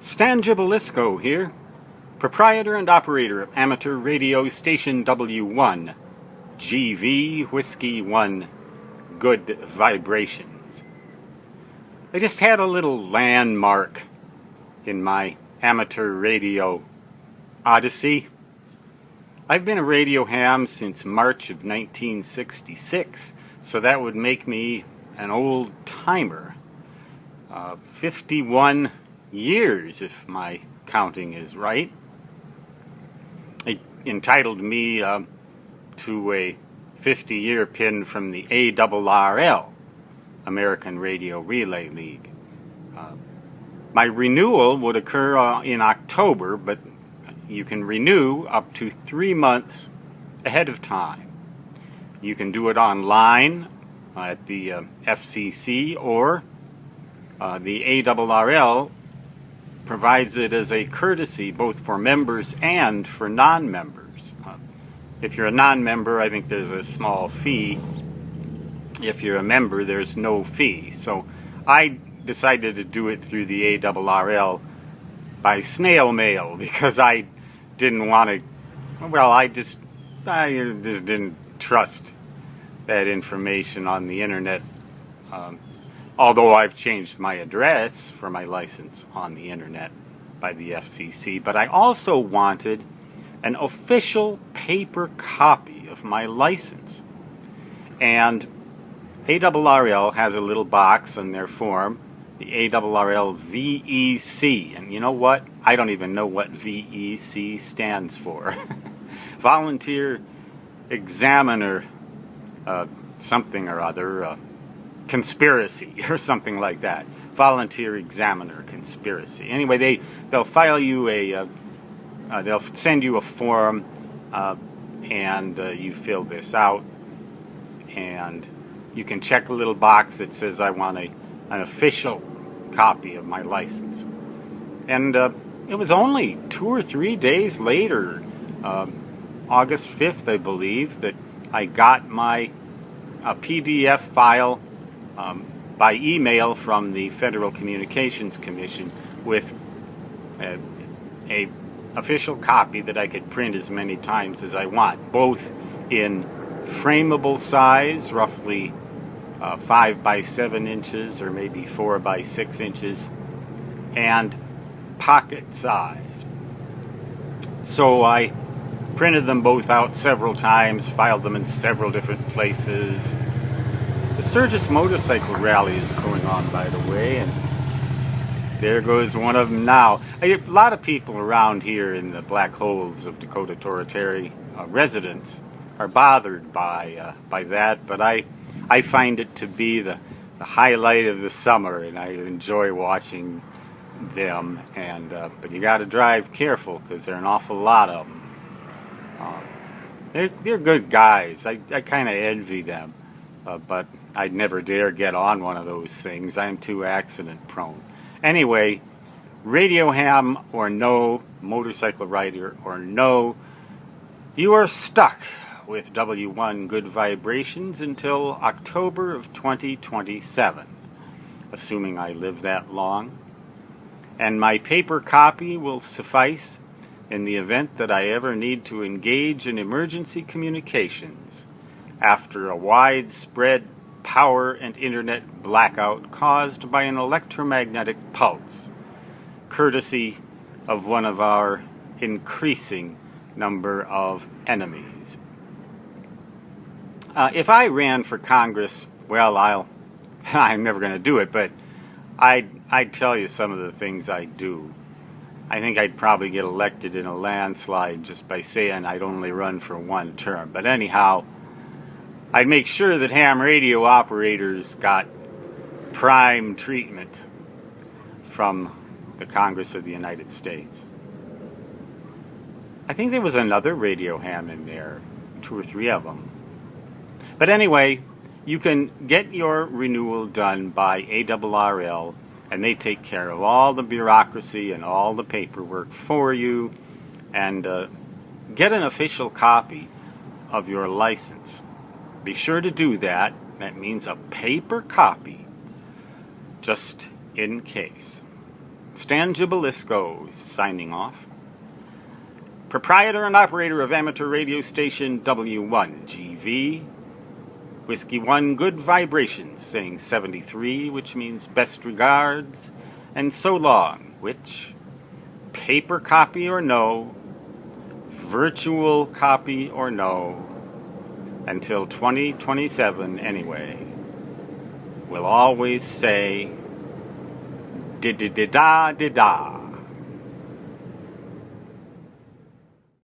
Stan Gibilisco here, proprietor and operator of amateur radio station W1, GV Whiskey 1, Good Vibrations. I just had a little landmark in my amateur radio odyssey. I've been a radio ham since March of 1966, so that would make me an old timer. 51 years, if my counting is right. It entitled me to a 50-year pin from the ARRL, American Radio Relay League. My renewal would occur in October, but you can renew up to 3 months ahead of time. You can do it online at the FCC, or the ARRL provides it as a courtesy both for members and for non-members. If you're a non-member, I think there's a small fee. If you're a member, there's no fee. So I decided to do it through the ARRL by snail mail because I didn't want to, well, I just didn't trust that information on the internet. Although I've changed my address for my license on the internet by the FCC, but I also wanted an official paper copy of my license. And ARRL has a little box on their form, the ARRL VEC. And you know what? I don't even know what VEC stands for. Volunteer Examiner something or other. Conspiracy or something like that. Volunteer Examiner Conspiracy. Anyway, they'll file you they'll send you a form, and you fill this out, and you can check a little box that says I want an official copy of my license. And it was only 2 or 3 days later, August 5th, I believe, that I got my PDF file by email from the Federal Communications Commission with a official copy that I could print as many times as I want, both in frameable size, roughly 5 by 7 inches or maybe 4 by 6 inches, and pocket size. So I printed them both out several times, filed them in several different places. The Sturgis Motorcycle Rally is going on, by the way, and there goes one of them now. A lot of people around here in the Black Holes of Dakota Territory residents are bothered by that, but I find it to be the highlight of the summer, and I enjoy watching them. And but you got to drive careful because there are an awful lot of them. They're good guys. I kind of envy them, but I'd never dare get on one of those things. I'm too accident prone. Anyway, radio ham or no, motorcycle rider or no, you are stuck with W1 Good Vibrations until October of 2027, assuming I live that long. And my paper copy will suffice in the event that I ever need to engage in emergency communications after a widespread power and internet blackout caused by an electromagnetic pulse, courtesy of one of our increasing number of enemies. If I ran for Congress, well, I'm never going to do it, but I'd tell you some of the things I'd do. I think I'd probably get elected in a landslide just by saying I'd only run for one term. But anyhow, I'd make sure that ham radio operators got prime treatment from the Congress of the United States. I think there was another radio ham in there, 2 or 3 of them. But anyway, you can get your renewal done by ARRL, and they take care of all the bureaucracy and all the paperwork for you, and get an official copy of your license. Be sure to do that. That means a paper copy, just in case. Stan Gibilisco signing off. Proprietor and operator of amateur radio station W1GV. Whiskey 1 Good Vibrations, saying 73, which means best regards, and so long, which, paper copy or no, virtual copy or no, until 2027 anyway, will always say, di-di-di-da-di-da.